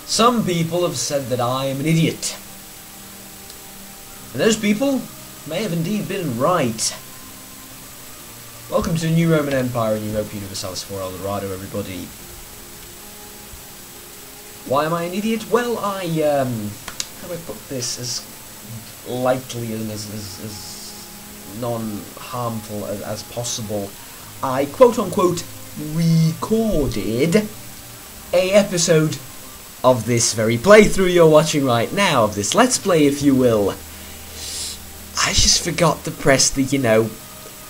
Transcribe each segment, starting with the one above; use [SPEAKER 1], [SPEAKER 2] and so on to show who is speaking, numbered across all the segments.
[SPEAKER 1] Some people have said that I am an idiot. And those people may have indeed been right. Welcome to the new Roman Empire in Europa, Universalis for Dorado, everybody. Why am I an idiot? Well, how do I put this as lightly and as non-harmful as possible? I quote-unquote recorded a episode of this very playthrough you're watching right now, of this Let's Play, if you will. I just forgot to press the,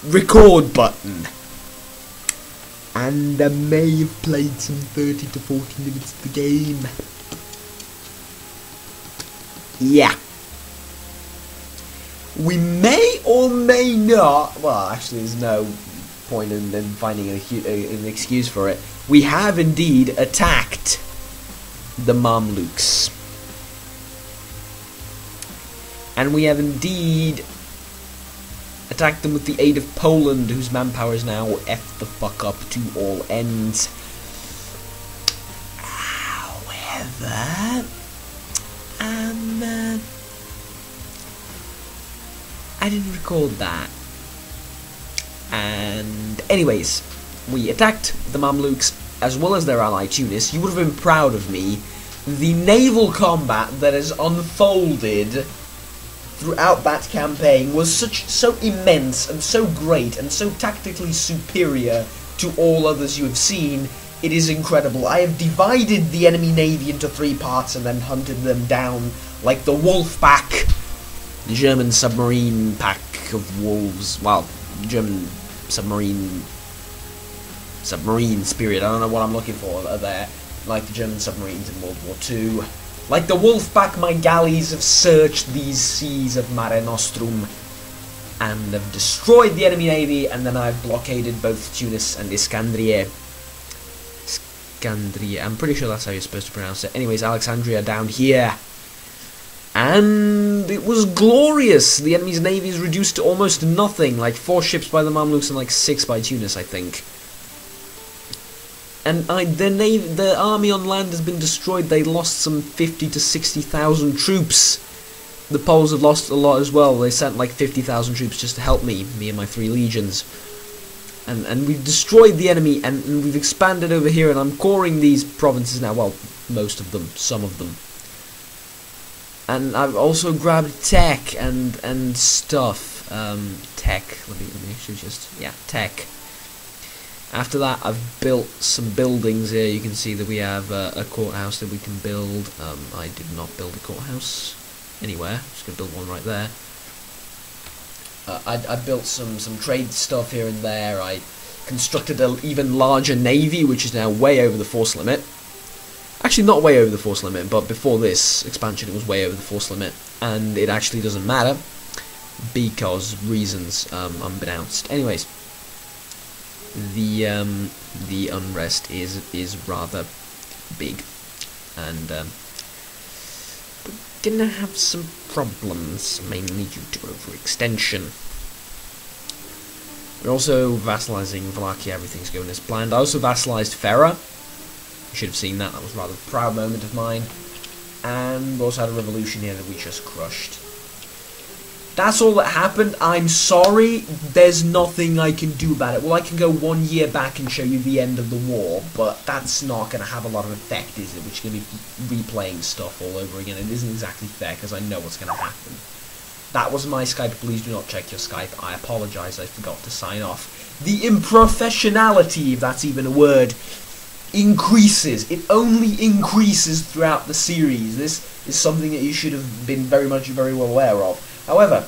[SPEAKER 1] record button. And I may have played some 30 to 40 minutes of the game. Yeah. We may or may not, well, actually there's no point in finding an excuse for it. We have indeed attacked the Mamluks. And we have indeed attacked them with the aid of Poland, whose manpower is now F the fuck up to all ends. However, I didn't record that. And anyways, we attacked the Mamluks as well as their ally Tunis. You would have been proud of me. The naval combat that has unfolded throughout that campaign was so immense and so great and so tactically superior to all others you have seen. It is incredible. I have divided the enemy navy into 3 parts and then hunted them down like the wolf pack, the German submarine pack of wolves. Well, German submarine spirit. I don't know what I'm looking for there. Like the German submarines in World War II. Like the wolf pack, my galleys have searched these seas of Mare Nostrum and have destroyed the enemy navy, and then I've blockaded both Tunis and Iskandria. I'm pretty sure that's how you're supposed to pronounce it. Anyways, Alexandria down here. And it was glorious. The enemy's navy is reduced to almost nothing. Like 4 ships by the Mamluks and like 6 by Tunis, I think. And the army on land has been destroyed. They lost some 50 to 60,000 troops. The Poles have lost a lot as well. They sent like 50,000 troops just to help me and my 3 legions. And we've destroyed the enemy, and we've expanded over here, and I'm coring these provinces now. Well, most of them, some of them. And I've also grabbed tech and stuff. Tech. Let me actually just, yeah, tech. After that, I've built some buildings here. You can see that we have a courthouse that we can build. I did not build a courthouse anywhere. I'm just going to build one right there. I built some trade stuff here and there. I constructed an even larger navy, which is now way over the force limit. Actually, not way over the force limit, but before this expansion, it was way over the force limit. And it actually doesn't matter, because reasons unbeknownst. Anyways. The unrest is rather big, and we're gonna have some problems, mainly due to overextension. We're also vassalizing Wallachia. Everything's going as planned. I also vassalized Ferrara. You should have seen that. That was a rather proud moment of mine. And we also had a revolution here that we just crushed. That's all that happened. I'm sorry, there's nothing I can do about it. Well, I can go 1 year back and show you the end of the war, but that's not going to have a lot of effect, is it? Which is going to be replaying stuff all over again. It isn't exactly fair, because I know what's going to happen. That was my Skype. Please do not check your Skype. I apologise, I forgot to sign off. The improfessionality, if that's even a word, increases. It only increases throughout the series. This is something that you should have been very well aware of. However,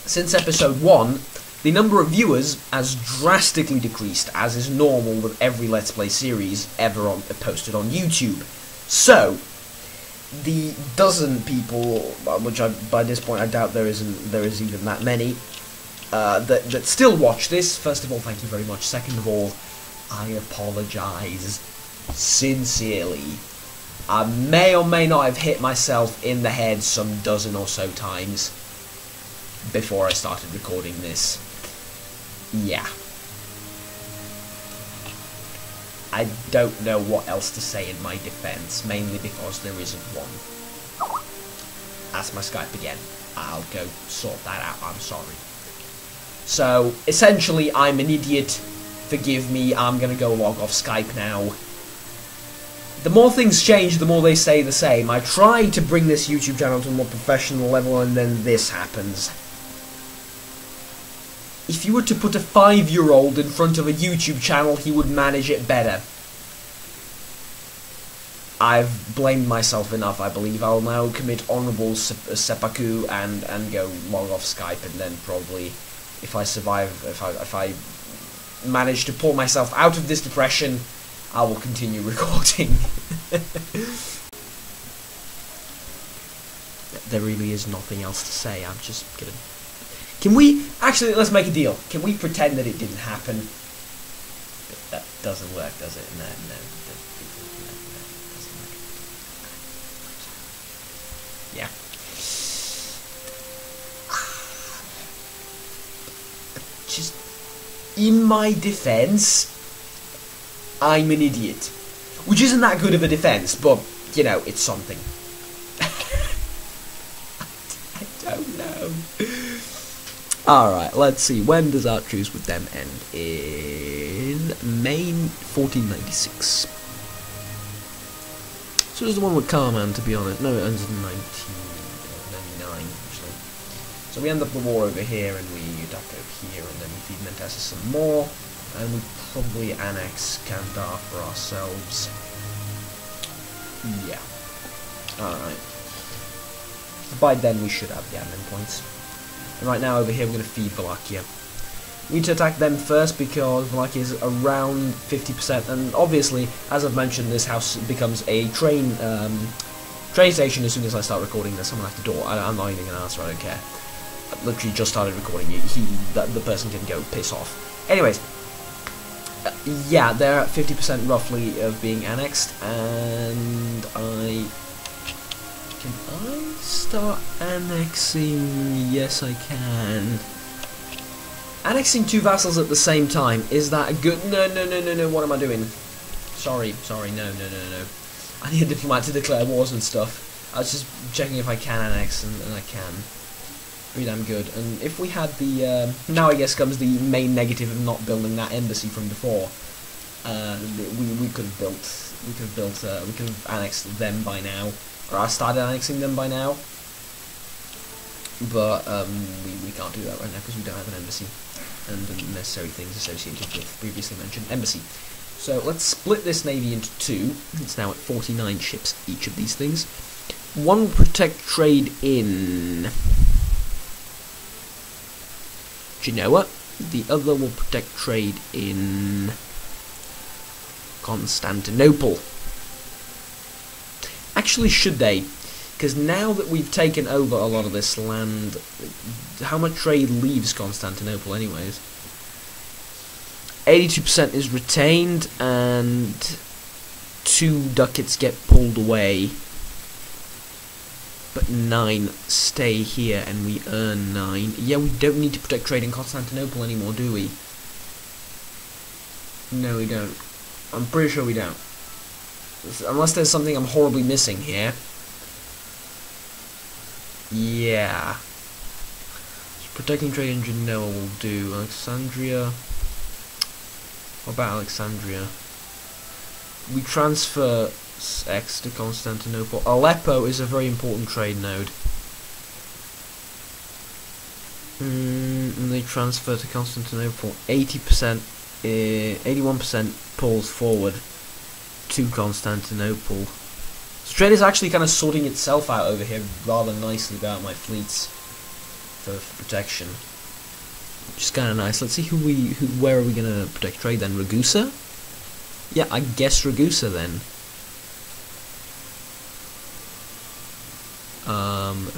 [SPEAKER 1] since episode 1, the number of viewers has drastically decreased, as is normal with every Let's Play series ever posted on YouTube. So, the dozen people, which by this point I doubt there is even that many, that still watch this, first of all, thank you very much. Second of all, I apologise sincerely. I may or may not have hit myself in the head some dozen or so times before I started recording this. Yeah. I don't know what else to say in my defense, mainly because there isn't one. That's my Skype again. I'll go sort that out, I'm sorry. So, essentially, I'm an idiot. Forgive me, I'm gonna go log off Skype now. The more things change, the more they stay the same. I try to bring this YouTube channel to a more professional level, and then this happens. If you were to put a 5-year-old in front of a YouTube channel, he would manage it better. I've blamed myself enough, I believe. I'll now commit honourable seppuku and go log off Skype, and then probably, if I survive, if I manage to pull myself out of this depression, I will continue recording. There really is nothing else to say. I'm just gonna... Can we... Actually, let's make a deal. Can we pretend that it didn't happen? That doesn't work, does it? No, no. Doesn't work. Yeah. Just... In my defense, I'm an idiot. Which isn't that good of a defense, but, you know, it's something. I don't know. Alright, let's see. When does our truce with them end? In May 1496. So does the one with Carman, to be honest. No, it ends in 1999, actually. So we end up the war over here, and we attack over here, and then we feed Mentessa some more, and we probably annex Kandar for ourselves. Yeah. Alright. By then we should have the admin points. And right now over here we're going to feed Wallachia. We need to attack them first because Wallachia is around 50%, and obviously, as I've mentioned, this house becomes a train station as soon as I start recording. There's someone at the door. I'm not even going to answer, I don't care. I literally just started recording. The person can go piss off. Anyways, yeah, they're at 50% roughly of being annexed, and Can I start annexing? Yes, I can. Annexing 2 vassals at the same time, is that a good... No, what am I doing? Sorry, no. I need a diplomat to declare wars and stuff. I was just checking if I can annex, and I can. Pretty damn good. And if we had the... now I guess comes the main negative of not building that embassy from before. We could have annexed them by now. Or I started annexing them by now. But we can't do that right now because we don't have an embassy. And the necessary things associated with previously mentioned embassy. So let's split this navy into 2. It's now at 49 ships, each of these things. One will protect trade in Genoa. The other will protect trade in Constantinople. Actually, should they? Because now that we've taken over a lot of this land, how much trade leaves Constantinople anyways? 82% is retained, and 2 ducats get pulled away. But 9 stay here, and we earn 9. Yeah, we don't need to protect trade in Constantinople anymore, do we? No, we don't. I'm pretty sure we don't. Unless there's something I'm horribly missing here. Yeah. So protecting trade in Genoa will do. Alexandria. What about Alexandria? We transfer X to Constantinople. Aleppo is a very important trade node. And they transfer to Constantinople. 80%, 81% pulls forward to Constantinople. So trade is actually kind of sorting itself out over here rather nicely without my fleets for protection. Which is kind of nice. Let's see where are we gonna protect trade then? Ragusa? Yeah, I guess Ragusa then.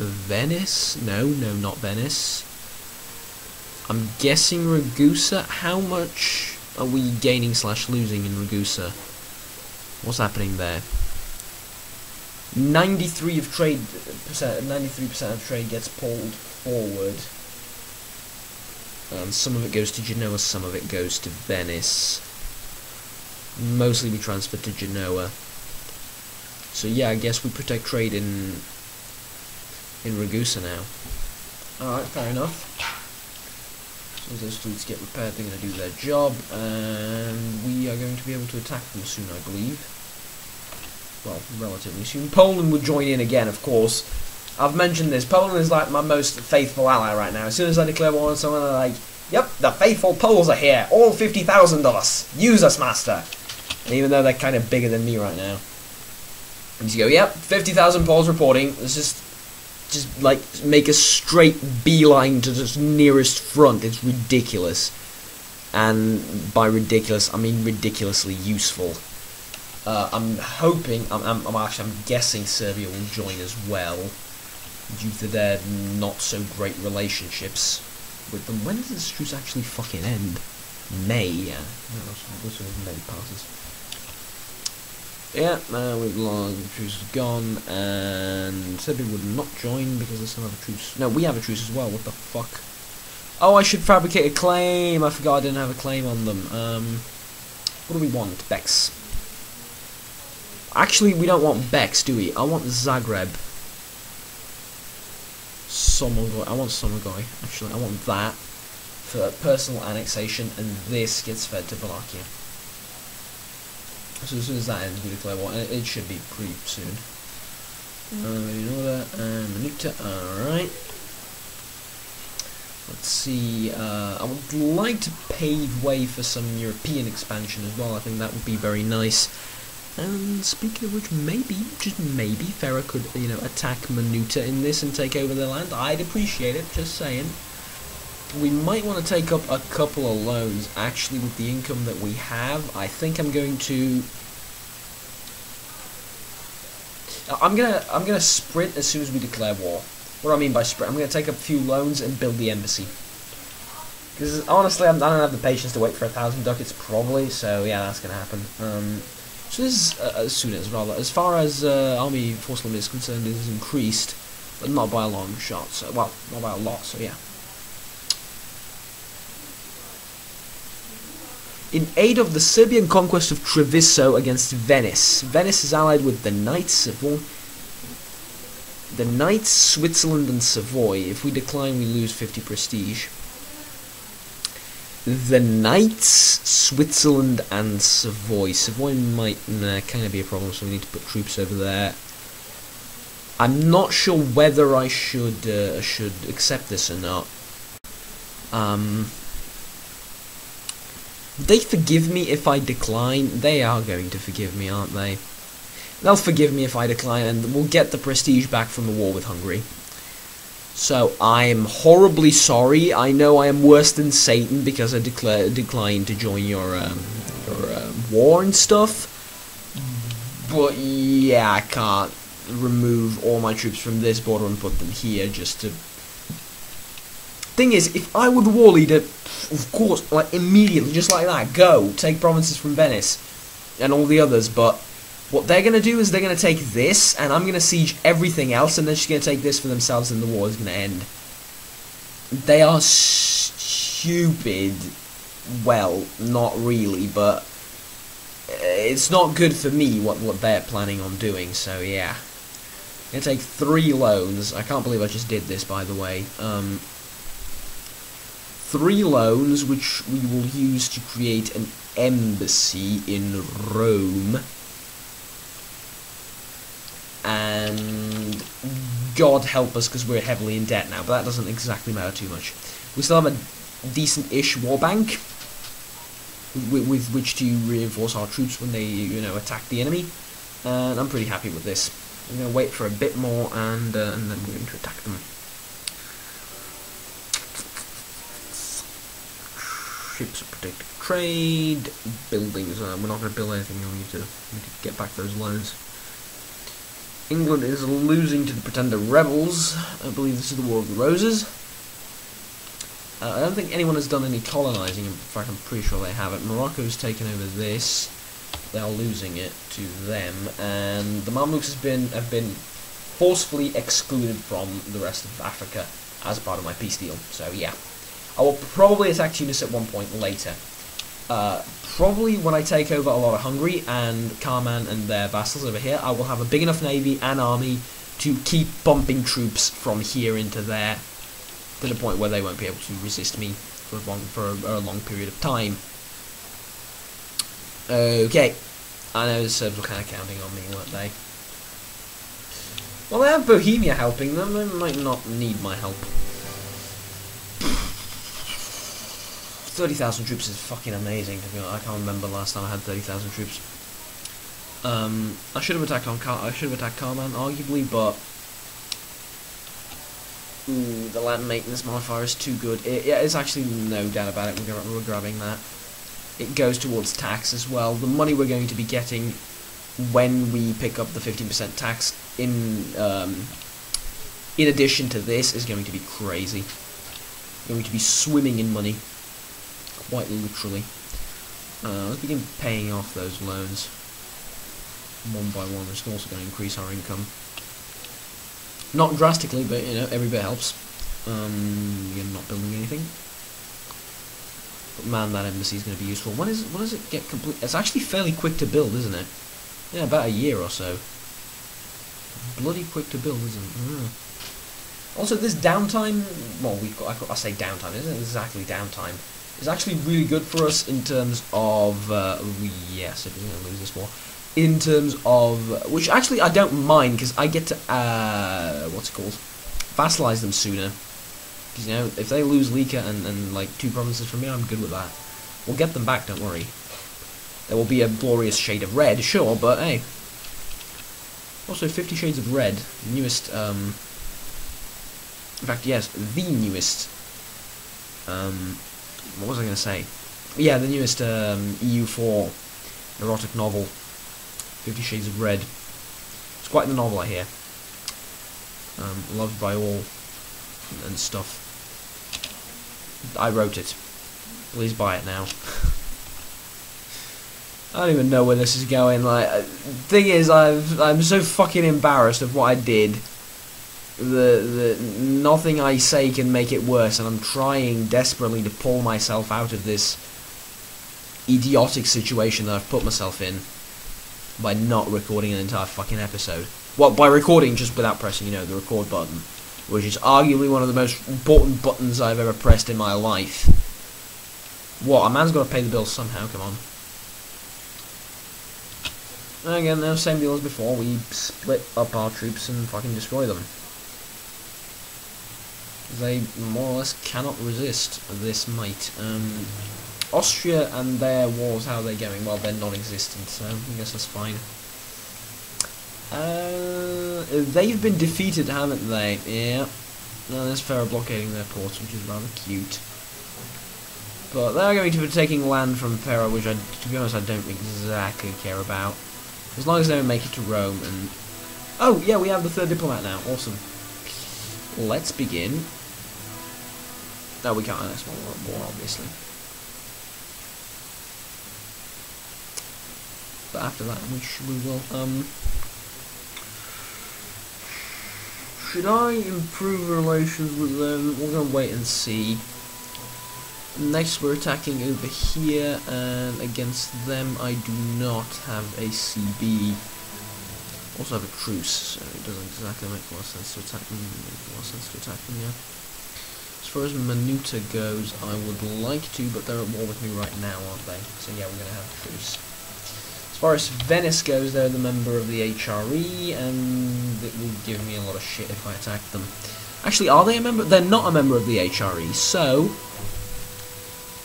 [SPEAKER 1] Venice? No, not Venice. I'm guessing Ragusa. How much are we gaining / losing in Ragusa? What's happening there? 93% of trade gets pulled forward. Some of it goes to Genoa, some of it goes to Venice. mostly be transferred to Genoa. So yeah, I guess we protect trade in Ragusa now. Alright, fair enough. So those fleets get repaired, they're going to do their job, and we are going to be able to attack them soon, I believe. Well, relatively soon. Poland would join in again, of course. I've mentioned this, Poland is like my most faithful ally right now. As soon as I declare war on someone, they're like, yep, the faithful Poles are here, all 50,000 of us. Use us, master. And even though they're kind of bigger than me right now. And you go, yep, 50,000 Poles reporting. Let's just like make a straight beeline to the nearest front. It's ridiculous. And by ridiculous, I mean ridiculously useful. I'm hoping, I'm guessing Serbia will join as well, due to their not so great relationships with them. When does this truce actually fucking end? May, yeah. This one May passes. Yeah, we've long the truce is gone, and Serbia would not join because they still have a truce. No, we have a truce as well. What the fuck? Oh, I should fabricate a claim. I forgot I didn't have a claim on them. What do we want? Bex. Actually, we don't want Bex, do we? I want Zagreb. Somogoi. I want Somogoi. Actually, I want that for personal annexation, and this gets fed to Wallachia. So as soon as that ends, we declare war. It should be pretty soon. Minuta. Alright. Let's see. I would like to pave way for some European expansion as well. I think that would be very nice. And speaking of which, maybe, just maybe, Farah could, attack Minuta in this and take over their land. I'd appreciate it, just saying. We might want to take up a couple of loans, actually, with the income that we have. I think I'm going to... I'm gonna sprint as soon as we declare war. What do I mean by sprint? I'm gonna take up a few loans and build the embassy. Because honestly, I don't have the patience to wait for 1,000 ducats, probably. So yeah, that's gonna happen. So this is as soon as rather. As far as army force limit is concerned, it has increased, but not by a long shot. So well, not by a lot. So yeah. In aid of the Serbian conquest of Treviso against Venice. Venice is allied with the Knights, Switzerland, and Savoy. If we decline, we lose 50 prestige. The Knights, Switzerland, and Savoy. Savoy might kind of be a problem, so we need to put troops over there. I'm not sure whether I should accept this or not. They forgive me if I decline. They are going to forgive me, aren't they? They'll forgive me if I decline, and we'll get the prestige back from the war with Hungary. So, I'm horribly sorry. I know I am worse than Satan because I declined to join your war and stuff. But yeah, I can't remove all my troops from this border and put them here just to... Thing is, if I were the war leader, of course, like immediately, just like that, go, take provinces from Venice and all the others, but what they're going to do is they're going to take this, and I'm going to siege everything else, and they're just going to take this for themselves, and the war is going to end. They are stupid. Well, not really, but it's not good for me what they're planning on doing, so yeah. I'm going to take 3 loans. I can't believe I just did this, by the way. 3 loans, which we will use to create an embassy in Rome. And God help us, because we're heavily in debt now, but that doesn't exactly matter too much. We still have a decent-ish war bank with which to reinforce our troops when they, attack the enemy. And I'm pretty happy with this. I'm going to wait for a bit more, and then we're going to attack them. Ships are protected trade, buildings, we're not going to build anything, we need to get back those loans. England is losing to the pretender rebels. I believe this is the War of the Roses. I don't think anyone has done any colonizing, in fact I'm pretty sure they haven't. Morocco's taken over this, they are losing it to them, and the Mamluks have been forcefully excluded from the rest of Africa as part of my peace deal, so yeah. I will probably attack Tunis at one point later. Probably when I take over a lot of Hungary and Karman and their vassals over here, I will have a big enough navy and army to keep bumping troops from here into there, to the point where they won't be able to resist me for a long period of time. Okay, I know the Serbs were kind of counting on me, weren't they? Well, they have Bohemia helping them, they might not need my help. 30,000 troops is fucking amazing, to be honest. I can't remember last time I had 30,000 troops. I should have attacked Karman, arguably, but the land maintenance modifier is too good. It's actually no doubt about it. We're grabbing that. It goes towards tax as well. The money we're going to be getting when we pick up the 15% tax in addition to this is going to be crazy. Going to be swimming in money, quite literally. Let's begin paying off those loans one by one. It's also going to increase our income. Not drastically, but you know, every bit helps. You're not building anything. But man, that embassy is going to be useful. When does it get complete? It's actually fairly quick to build, isn't it? Yeah, about a year or so. Bloody quick to build, isn't it? Also, this downtime, well, I say downtime, isn't exactly downtime. It's actually really good for us in terms of, yes, we're going to lose this war. In terms of, which actually I don't mind, because I get to, what's it called? Vassalize them sooner. Because, you know, if they lose Lika and like 2 provinces from me, I'm good with that. We'll get them back, don't worry. There will be a glorious shade of red, sure, but hey. Also, 50 Shades of Red, newest, in fact, yes, the newest, what was I going to say? Yeah, the newest EU4 erotic novel, 50 Shades of Red. It's quite the novel, I hear. Loved by all and stuff. I wrote it. Please buy it now. I don't even know where this is going. Like, thing is, I'm so fucking embarrassed of what I did. Nothing I say can make it worse, and I'm trying desperately to pull myself out of this idiotic situation that I've put myself in by not recording an entire fucking episode. Well, by recording just without pressing, you know, the record button, which is arguably one of the most important buttons I've ever pressed in my life. What? A man's got to pay the bills somehow. Come on. And again, no, same deal as before. We split up our troops and fucking destroy them. They more or less cannot resist this might. Austria and their wars, how are they going? Well, they're non-existent, so I guess that's fine. They've been defeated, haven't they? Yeah. No, there's Ferrer blockading their ports, which is rather cute. But they're going to be taking land from Ferrer, which, to be honest, I don't exactly care about. As long as they don't make it to Rome, and... Oh, yeah, we have the 3rd diplomat now. Awesome. Let's begin. No, we can't annex more, obviously. But after that, we will, should I improve relations with them? We're going to wait and see. Next, we're attacking over here, and against them, I do not have a CB. Also have a truce, so it doesn't exactly make a lot of sense to attack them. Yeah. As far as Minuta goes, I would like to, but they're at war with me right now, aren't they? So yeah, we're going to have a truce. As far as Venice goes, they're the member of the HRE, and it will give me a lot of shit if I attack them. Actually, are they a member? They're not a member of the HRE, so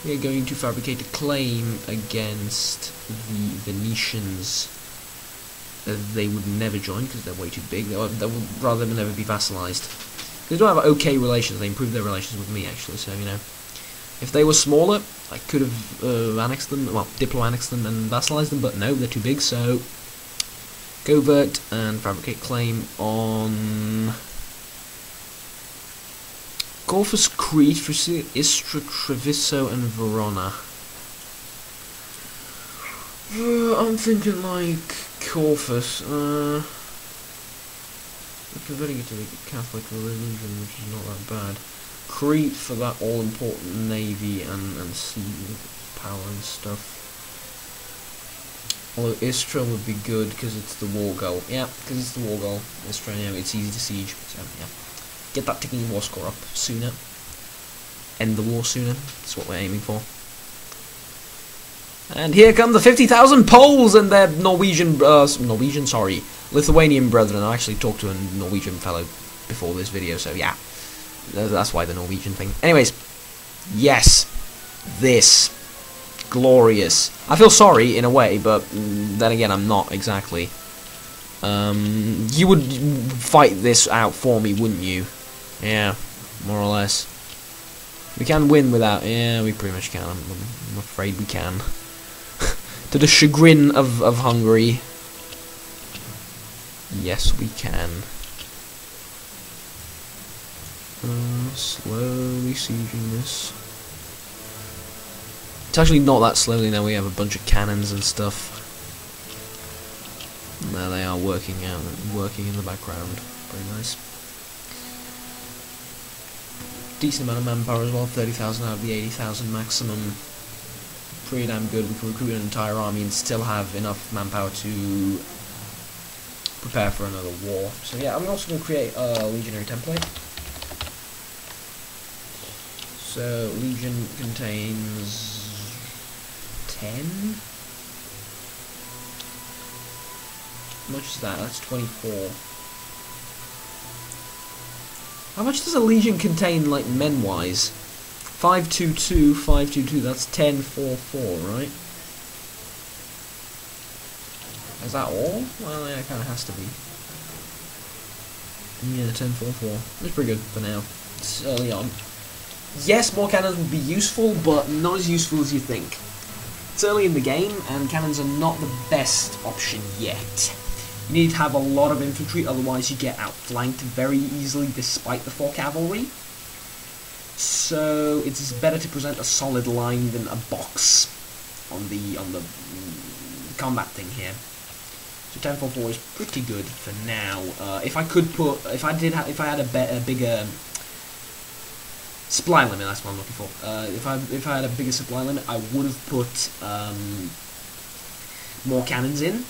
[SPEAKER 1] we're going to fabricate a claim against the Venetians. They would never join because they're way too big. They would rather than never be vassalized. They don't have okay relations. They improved their relations with me, actually. So, you know, if they were smaller, I could have annexed them, well, diplo-annexed them and vassalized them, but no, they're too big, so covert and fabricate claim on Corpus, Crete, Istra, Treviso, and Verona. I'm thinking like Corpus. We're converting it to the Catholic religion, which is not that bad. Crete for that all-important navy and sea. power and stuff. Although Istra would be good because it's the war goal. Yeah, because it's the war goal. Istra, you know, it's easy to siege. So yeah, get that ticking war score up sooner. End the war sooner. That's what we're aiming for. And here come the 50,000 Poles and their Lithuanian brethren. I actually talked to a Norwegian fellow before this video, so yeah, that's why the Norwegian thing. Anyways, yes, this. Glorious. I feel sorry in a way, but then again, I'm not exactly. You would fight this out for me, wouldn't you? Yeah, more or less. We can win without. Yeah, we pretty much can. I'm afraid we can. To the chagrin of Hungary. Yes, we can. Slowly sieging this. It's actually not that slowly now. We have a bunch of cannons and stuff. There they are, working in the background. Very nice. Decent amount of manpower as well. 30,000 out of the 80,000 maximum. Pretty damn good. We can recruit an entire army and still have enough manpower to prepare for another war. So yeah, I'm also going to create a legionary template. So legion contains 10. How much is that? That's 24. How much does a legion contain, like, men-wise? 522, 522, that's 1044, right? Is that all? Well, yeah, it kind of has to be. Yeah, 1044. That's pretty good for now. It's early on. Yes, more cannons would be useful, but not as useful as you think. It's early in the game, and cannons are not the best option yet. You need to have a lot of infantry, otherwise you get outflanked very easily despite the 4 cavalry. So it's better to present a solid line than a box on the combat thing here. So 1044 is pretty good for now. If I had a bigger supply limit, that's what I'm looking for. If I had a bigger supply limit, I would have put more cannons in.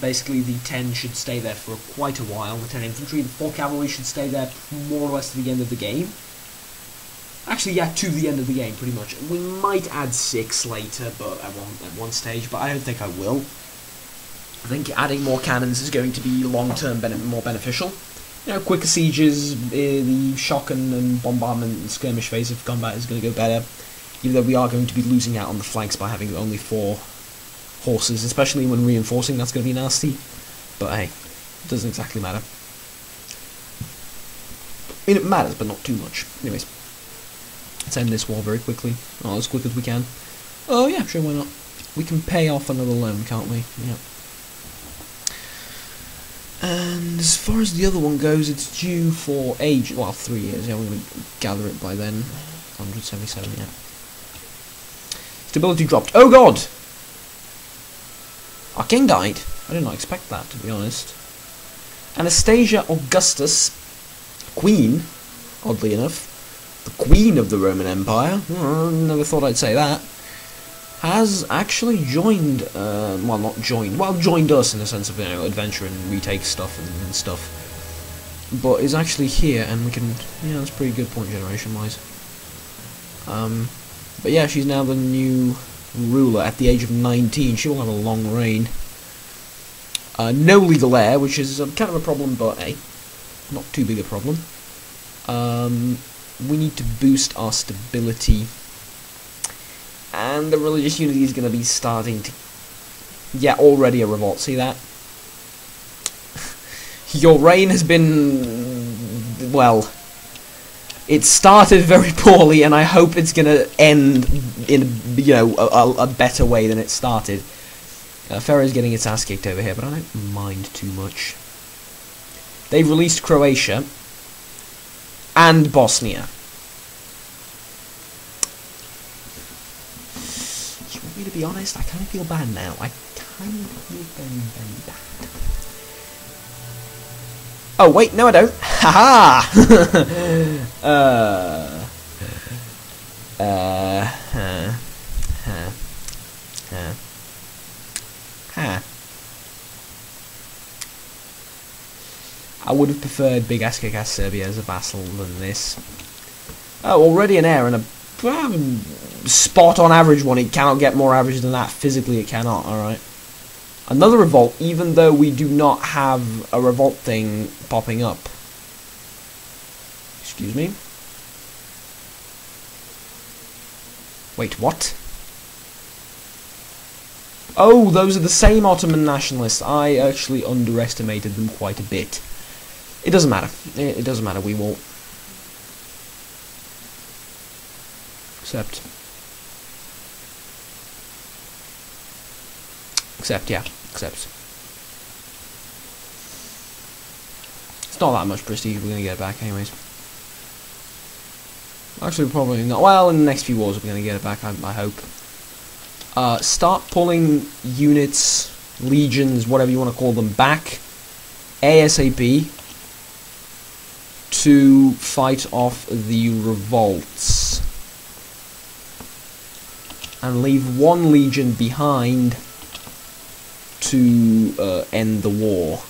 [SPEAKER 1] Basically, the 10 should stay there for quite a while. The 10 infantry, the 4 cavalry should stay there more or less to the end of the game. Actually, yeah, to the end of the game, pretty much. We might add 6 later, but at one stage, but I don't think I will. I think adding more cannons is going to be long-term more beneficial. You know, quicker sieges, the shock and bombardment and skirmish phase of combat is going to go better, even though we are going to be losing out on the flanks by having only 4 horses, especially when reinforcing. That's going to be nasty, but hey, it doesn't exactly matter. I mean, it matters, but not too much. Anyways, let's end this war very quickly, as quick as we can. Oh yeah, sure, why not? We can pay off another loan, can't we? Yeah. And as far as the other one goes, it's due for age, well, 3 years. Yeah, we're going to gather it by then. 177, yeah. Stability dropped. Oh god! Our king died. I did not expect that, to be honest. Anastasia Augustus, queen, oddly enough, the queen of the Roman Empire, never thought I'd say that, has actually joined, well, not joined, well, joined us in the sense of, you know, adventure and retake stuff and stuff, but is actually here, and we can, yeah, that's pretty good point generation-wise. But yeah, she's now the new ruler at the age of 19. She will have a long reign. No legal heir, which is kind of a problem, but hey, not too big a problem. We need to boost our stability, and the religious unity is going to be starting to, yeah, already a revolt. See that? Your reign has been, well, it started very poorly, and I hope it's going to end in, you know, a better way than it started. Pharaoh's getting its ass kicked over here, but I don't mind too much. They've released Croatia and Bosnia. You want me to be honest? I kind of feel bad now. I kind of feel very, very bad. Oh, wait, no I don't. Haha! would have preferred Big Ass Kick Ass Serbia as a vassal than this. Oh, already an heir and a spot on average one. It cannot get more average than that. Physically, it cannot. Alright. Another revolt, even though we do not have a revolt thing popping up. Excuse me? Wait, what? Oh, those are the same Ottoman nationalists. I actually underestimated them quite a bit. It doesn't matter. It doesn't matter. We will accept. Accept, yeah. Accept. It's not that much prestige we're going to get back anyways. Actually, probably not. Well, in the next few wars we're going to get it back, I hope. Start pulling units, legions, whatever you want to call them, back ASAP to fight off the revolts. And leave one legion behind to end the war.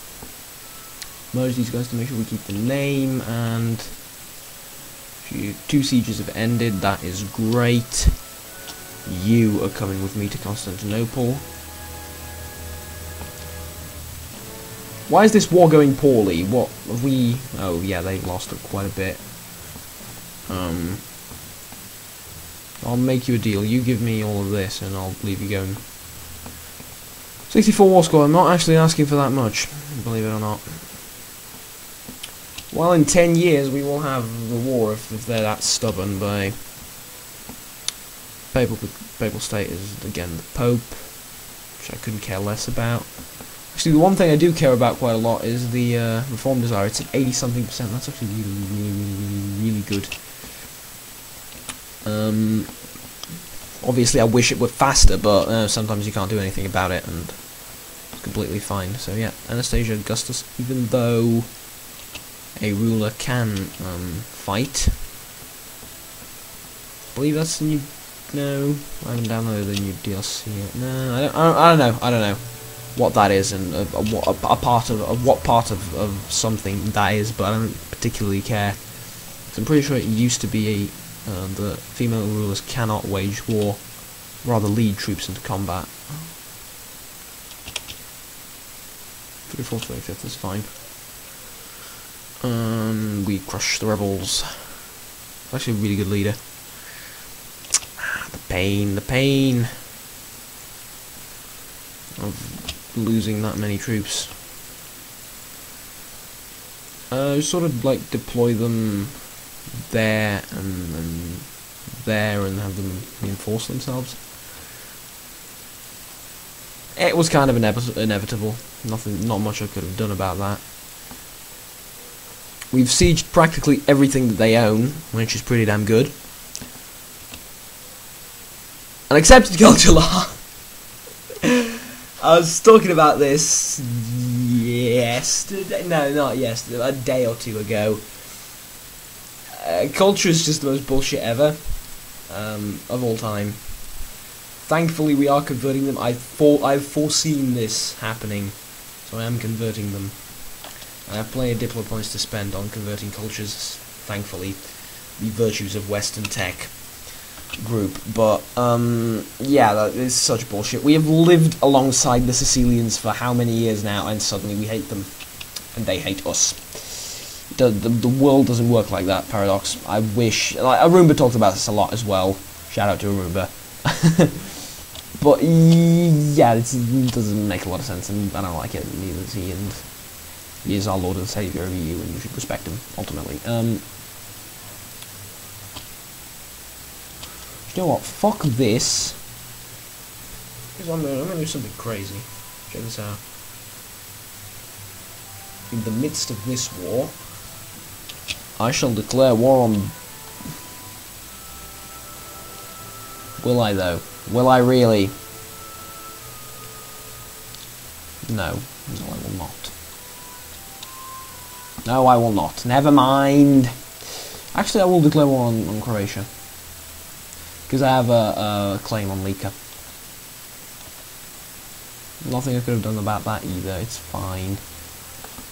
[SPEAKER 1] Merge these guys to make sure we keep the name, and 2 sieges have ended. That is great. You are coming with me to Constantinople. Why is this war going poorly? What have we... Oh yeah, they lost it quite a bit. I'll make you a deal. You give me all of this and I'll leave you going. 64 war score. I'm not actually asking for that much, believe it or not. Well, in 10 years we will have the war if they're that stubborn. By papal state is again the Pope, which I couldn't care less about. Actually, the one thing I do care about quite a lot is the reform desire. It's at 80-something%. That's actually really good. Obviously, I wish it were faster, but sometimes you can't do anything about it, and it's completely fine. So yeah, Anastasia Augustus, even though a ruler can fight. I believe that's the new. No, I haven't downloaded the new DLC yet. No, I don't know what that is, and what part of something that is, but I don't particularly care. So I'm pretty sure it used to be the female rulers cannot wage war, rather lead troops into combat. 34th, 25th is fine. We crush the rebels. Actually, a really good leader. The pain of losing that many troops. Sort of like deploy them there and there and have them reinforce themselves. It was kind of inevitable. Not much I could have done about that. We've sieged practically everything that they own, which is pretty damn good. An accepted culture law. I was talking about this yesterday. No, not yesterday. A day or two ago. Culture is just the most bullshit ever of all time. Thankfully, we are converting them. I've foreseen this happening, so I am converting them. I have plenty of diplo points to spend on converting cultures. Thankfully, the virtues of Western tech group, but yeah, that is such bullshit. We have lived alongside the Sicilians for how many years now, and suddenly we hate them, and they hate us. The world doesn't work like that, Paradox. I wish, like, Arumba talked about this a lot as well. Shout out to Arumba. But yeah, it doesn't make a lot of sense, and I don't like it. Neither does he, and he is our Lord and Savior of you, and you should respect him ultimately. You know what? Fuck this. I'm gonna do something crazy. Check this out. In the midst of this war, I shall declare war on... Will I though? Will I really? No. No, I will not. No, I will not. Never mind. Actually, I will declare war on Croatia. Because I have a claim on Lika. Nothing I could have done about that either, it's fine.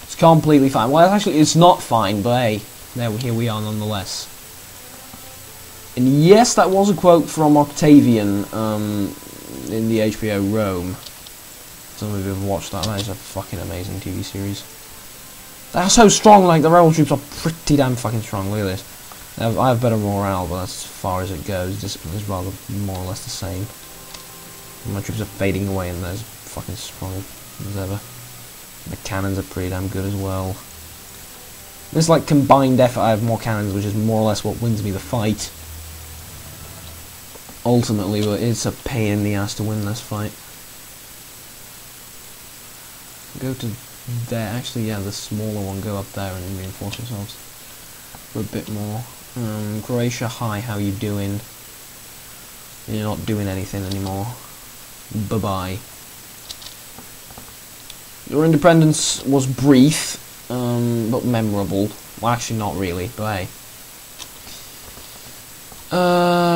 [SPEAKER 1] It's completely fine. Well, actually, it's not fine, but hey, here we are nonetheless. And yes, that was a quote from Octavian in the HBO Rome. Some of you have watched that. That is a fucking amazing TV series. They're so strong, like, the rebel troops are pretty damn fucking strong. Look at this. I have better morale, but that's as far as it goes. Discipline is rather more or less the same. My troops are fading away and they're as fucking strong as ever. The cannons are pretty damn good as well. This, like, combined effort, I have more cannons, which is more or less what wins me the fight. Ultimately, but it's a pain in the ass to win this fight. Go to there. Actually, yeah, the smaller one. Go up there and reinforce yourselves for a bit more. Croatia, hi, how you doing? You're not doing anything anymore. Bye-bye. Your independence was brief, but memorable. Well, actually not really, but hey.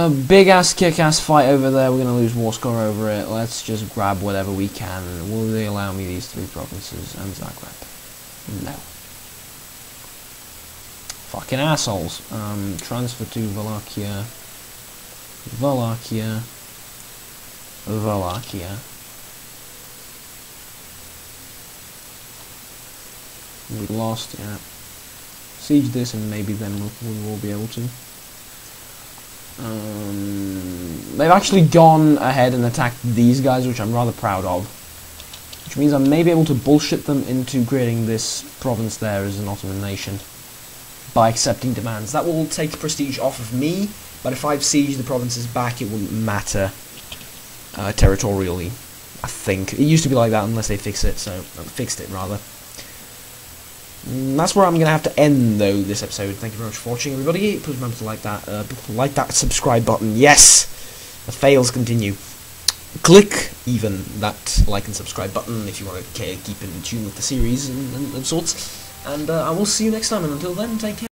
[SPEAKER 1] Big-ass, kick-ass fight over there. We're going to lose war score over it. Let's just grab whatever we can. Will they allow me these 3 provinces and Zagreb? No. Fucking assholes. Transfer to Wallachia. Wallachia. Wallachia. We lost, yeah. Siege this and maybe then we will be able to. They've actually gone ahead and attacked these guys, which I'm rather proud of. Which means I may be able to bullshit them into creating this province there as an Ottoman nation by accepting demands. That will take prestige off of me, but if I've sieged the provinces back, it wouldn't matter territorially, I think. It used to be like that unless they fixed it rather. That's where I'm going to have to end, though, this episode. Thank you very much for watching, everybody. Please remember to like that subscribe button. Yes! The fails continue. Click, even, that like and subscribe button if you want to keep in tune with the series and sorts. And I will see you next time, and until then, take care.